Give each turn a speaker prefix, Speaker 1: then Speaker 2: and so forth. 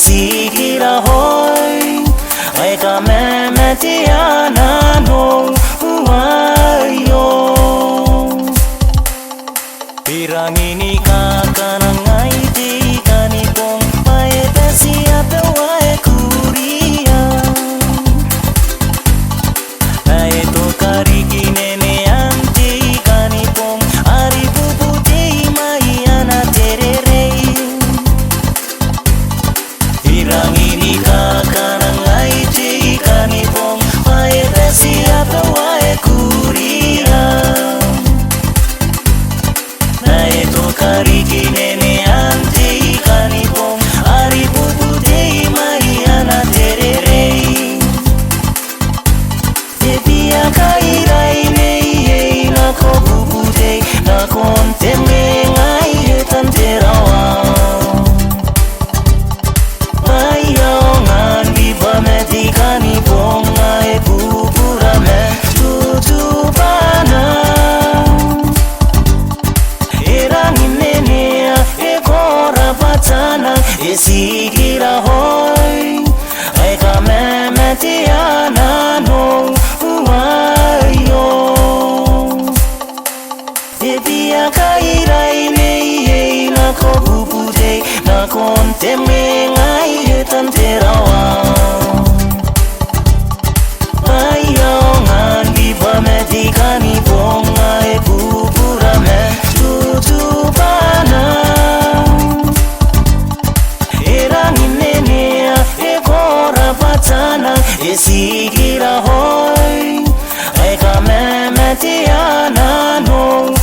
Speaker 1: Sigira hoy ai ka me tiana no wayo pirangini ka kanangai di kanipong pai besia pewae kuria ai to kariki nene anti kanipong ari puputi mai ana terere Pirangini ka kanangai di kanipong pai besia pewae kuria Nae to kariki nene ante kanipong ari puputi mai ana terere Tepia kairai nei na ko puputi na konteme ngai tanterawa Sigira hoy ai ka me tiana no wayo Tepia kairai nei na ko pupude na konteme ngai tanterawa Ayo ngan viva me tikani bonga e pupura me tutupana Sigira hoy ai ka me tiana no